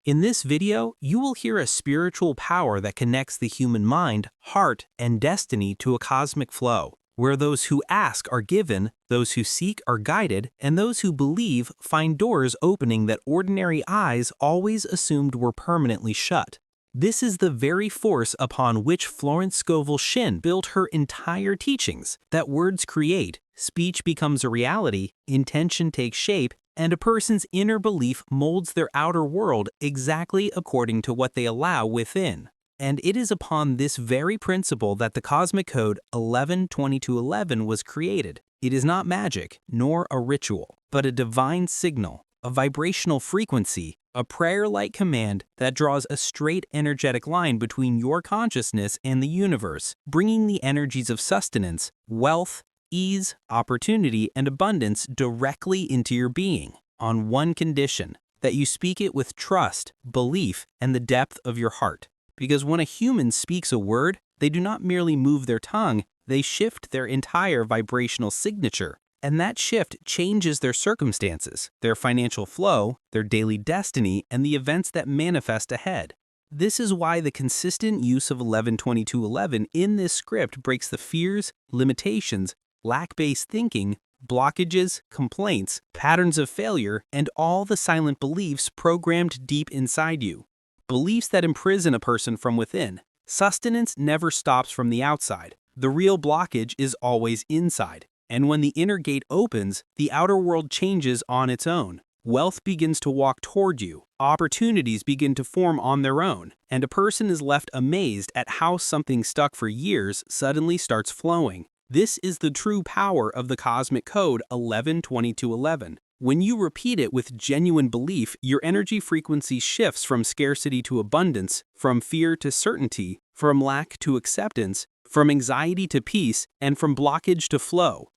In this video, you will hear a spiritual power that connects the human mind, heart, and destiny to a cosmic flow, where those who ask are given, those who seek are guided, and those who believe find doors opening that ordinary eyes always assumed were permanently shut. This is the very force upon which Florence Scovel Shinn built her entire teachings, that words create, speech becomes a reality, intention takes shape, and a person's inner belief molds their outer world exactly according to what they allow within. And it is upon this very principle that the cosmic code 11-22-11 was created. It is not magic, nor a ritual, but a divine signal, a vibrational frequency, a prayer-like command that draws a straight energetic line between your consciousness and the universe, bringing the energies of sustenance, wealth, ease, opportunity, and abundance directly into your being, on one condition, that you speak it with trust, belief, and the depth of your heart. Because when a human speaks a word, they do not merely move their tongue, they shift their entire vibrational signature. And that shift changes their circumstances, their financial flow, their daily destiny, and the events that manifest ahead. This is why the consistent use of 11-22-11 in this script breaks the fears, limitations, lack-based thinking, blockages, complaints, patterns of failure, and all the silent beliefs programmed deep inside you. Beliefs that imprison a person from within. Sustenance never stops from the outside. The real blockage is always inside. And when the inner gate opens, the outer world changes on its own. Wealth begins to walk toward you. Opportunities begin to form on their own. And a person is left amazed at how something stuck for years suddenly starts flowing. This is the true power of the cosmic code 11-22-11. When you repeat it with genuine belief, your energy frequency shifts from scarcity to abundance, from fear to certainty, from lack to acceptance, from anxiety to peace, and from blockage to flow.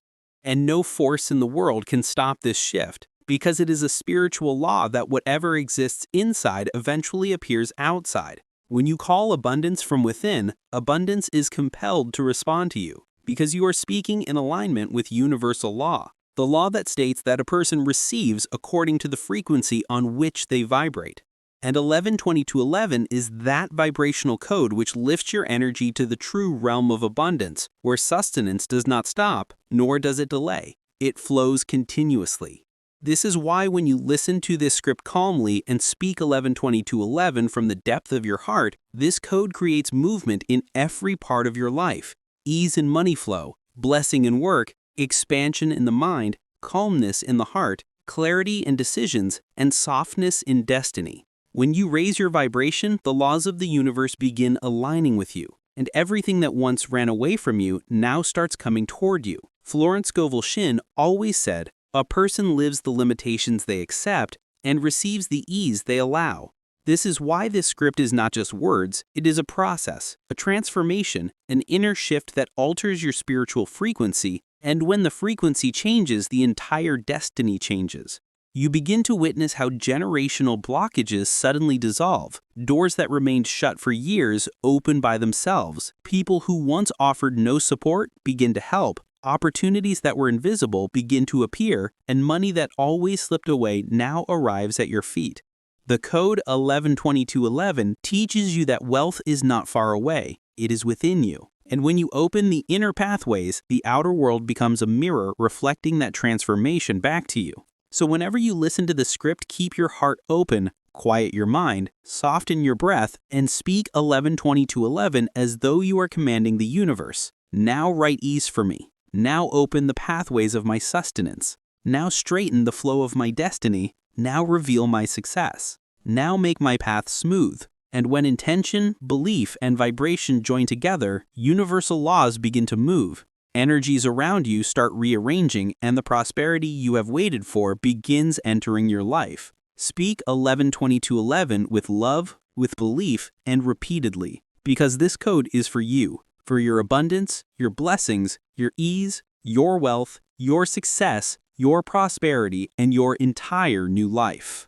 And no force in the world can stop this shift, because it is a spiritual law that whatever exists inside eventually appears outside. When you call abundance from within, abundance is compelled to respond to you, because you are speaking in alignment with universal law, the law that states that a person receives according to the frequency on which they vibrate. And 11-22-11 is that vibrational code which lifts your energy to the true realm of abundance, where sustenance does not stop, nor does it delay. It flows continuously. This is why when you listen to this script calmly and speak 11-22-11 from the depth of your heart, this code creates movement in every part of your life. Ease in money flow, blessing in work, expansion in the mind, calmness in the heart, clarity in decisions, and softness in destiny. When you raise your vibration, the laws of the universe begin aligning with you, and everything that once ran away from you now starts coming toward you. Florence Scovel Shinn always said, "A person lives the limitations they accept and receives the ease they allow." This is why this script is not just words, it is a process, a transformation, an inner shift that alters your spiritual frequency, and when the frequency changes, the entire destiny changes. You begin to witness how generational blockages suddenly dissolve, doors that remained shut for years open by themselves, people who once offered no support begin to help, opportunities that were invisible begin to appear, and money that always slipped away now arrives at your feet. The code 11-22-11 teaches you that wealth is not far away, it is within you. And when you open the inner pathways, the outer world becomes a mirror reflecting that transformation back to you. So whenever you listen to the script, keep your heart open, quiet your mind, soften your breath, and speak 11-22-11 as though you are commanding the universe. Now write ease for me. Now open the pathways of my sustenance. Now straighten the flow of my destiny. Now reveal my success. Now make my path smooth. And when intention, belief, and vibration join together, universal laws begin to move. Energies around you start rearranging, and the prosperity you have waited for begins entering your life. Speak 11-22-11 with love, with belief, and repeatedly, because this code is for you, for your abundance, your blessings, your ease, your wealth, your success, your prosperity, and your entire new life.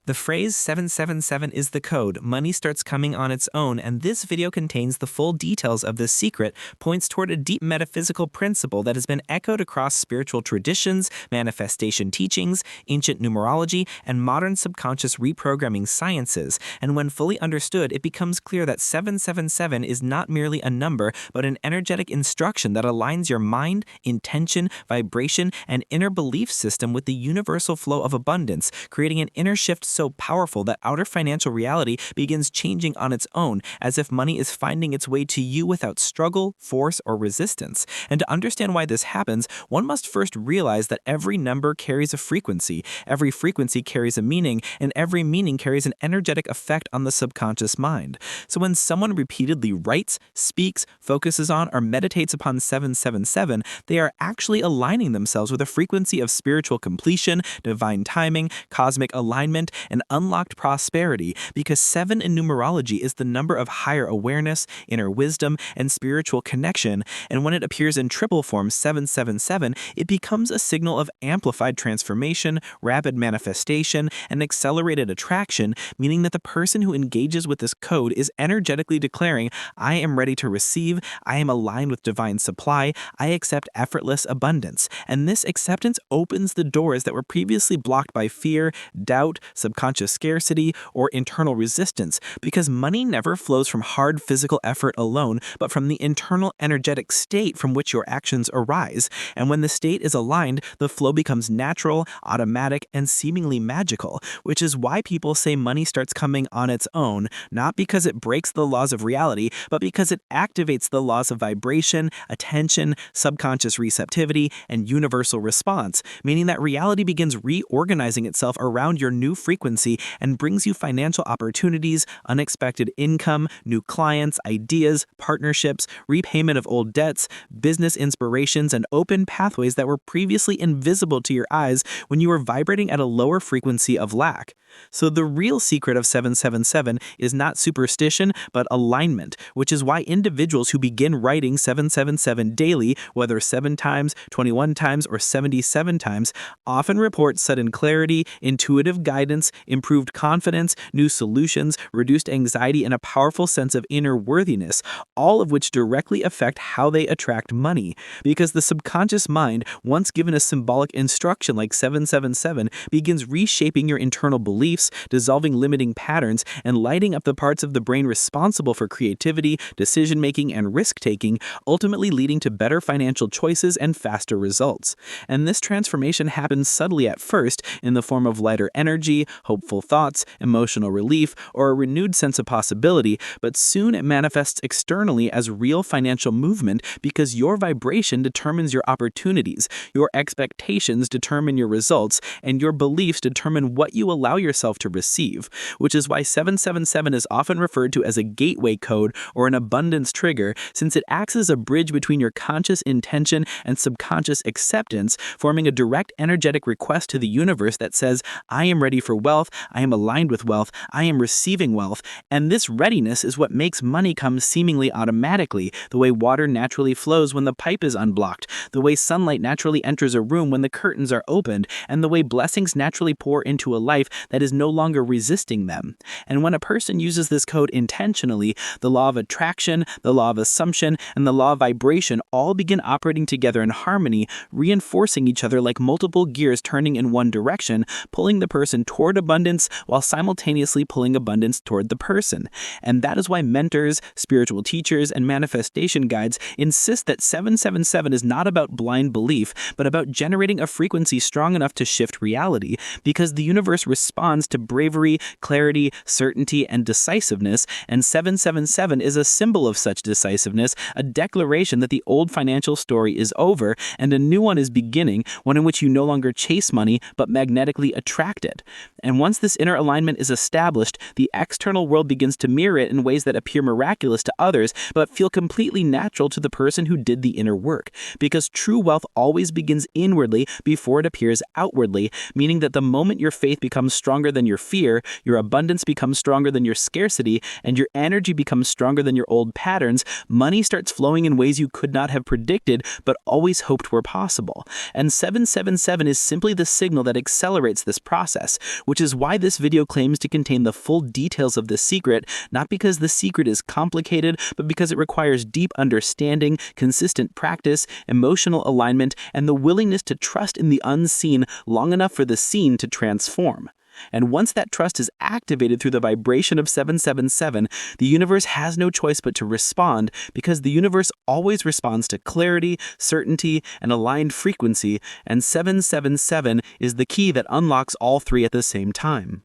The phrase 777 is the code, money starts coming on its own, and this video contains the full details of this secret, points toward a deep metaphysical principle that has been echoed across spiritual traditions, manifestation teachings, ancient numerology, and modern subconscious reprogramming sciences. And when fully understood, it becomes clear that 777 is not merely a number, but an energetic instruction that aligns your mind, intention, vibration, and inner belief system with the universal flow of abundance, creating an inner shift so powerful that outer financial reality begins changing on its own, as if money is finding its way to you without struggle, force, or resistance. And to understand why this happens, one must first realize that every number carries a frequency, every frequency carries a meaning, and every meaning carries an energetic effect on the subconscious mind. So when someone repeatedly writes, speaks, focuses on, or meditates upon 777, they are actually aligning themselves with a frequency of spiritual completion, divine timing, cosmic alignment, and unlocked prosperity, because 7 in numerology is the number of higher awareness, inner wisdom, and spiritual connection, and when it appears in triple form 777, it becomes a signal of amplified transformation, rapid manifestation, and accelerated attraction, meaning that the person who engages with this code is energetically declaring, I am ready to receive, I am aligned with divine supply, I accept effortless abundance, and this acceptance opens the doors that were previously blocked by fear, doubt, subconscious scarcity, or internal resistance, because money never flows from hard physical effort alone, but from the internal energetic state from which your actions arise. And when the state is aligned, the flow becomes natural, automatic, and seemingly magical, which is why people say money starts coming on its own, not because it breaks the laws of reality, but because it activates the laws of vibration, attention, subconscious receptivity, and universal response, meaning that reality begins reorganizing itself around your new frequency and brings you financial opportunities, unexpected income, new clients, ideas, partnerships, repayment of old debts, business inspirations, and open pathways that were previously invisible to your eyes when you were vibrating at a lower frequency of lack. So the real secret of 777 is not superstition, but alignment, which is why individuals who begin writing 777 daily, whether 7 times, 21 times, or 77 times, often report sudden clarity, intuitive guidance, improved confidence, new solutions, reduced anxiety, and a powerful sense of inner worthiness, all of which directly affect how they attract money. Because the subconscious mind, once given a symbolic instruction like 777, begins reshaping your internal beliefs, dissolving limiting patterns, and lighting up the parts of the brain responsible for creativity, decision-making, and risk-taking, ultimately leading to better financial choices and faster results. And this transformation happens subtly at first in the form of lighter energy, hopeful thoughts, emotional relief, or a renewed sense of possibility, but soon it manifests externally as real financial movement because your vibration determines your opportunities, your expectations determine your results, and your beliefs determine what you allow yourself to receive, which is why 777 is often referred to as a gateway code or an abundance trigger, since it acts as a bridge between your conscious intention and subconscious acceptance, forming a direct energetic request to the universe that says, I am ready for wealth, I am aligned with wealth, I am receiving wealth, and this readiness is what makes money come seemingly automatically, the way water naturally flows when the pipe is unblocked, the way sunlight naturally enters a room when the curtains are opened, and the way blessings naturally pour into a life that is no longer resisting them. And when a person uses this code intentionally, the law of attraction, the law of assumption, and the law of vibration all begin operating together in harmony, reinforcing each other like multiple gears turning in one direction, pulling the person toward abundance while simultaneously pulling abundance toward the person. And that is why mentors, spiritual teachers, and manifestation guides insist that 777 is not about blind belief, but about generating a frequency strong enough to shift reality, because the universe responds to bravery, clarity, certainty, and decisiveness, and 777 is a symbol of such decisiveness, a declaration that the old financial story is over and a new one is beginning, one in which you no longer chase money but magnetically attract it. And once this inner alignment is established, the external world begins to mirror it in ways that appear miraculous to others but feel completely natural to the person who did the inner work, because true wealth always begins inwardly before it appears outwardly, meaning that the moment your faith becomes stronger than your fear, your abundance becomes stronger than your scarcity, and your energy becomes stronger than your old patterns, money starts flowing in ways you could not have predicted but always hoped were possible. And 777 is simply the signal that accelerates this process, which which is why this video claims to contain the full details of this secret, not because the secret is complicated, but because it requires deep understanding, consistent practice, emotional alignment, and the willingness to trust in the unseen long enough for the seen to transform. And once that trust is activated through the vibration of 777, the universe has no choice but to respond, because the universe always responds to clarity, certainty, and aligned frequency, and 777 is the key that unlocks all three at the same time.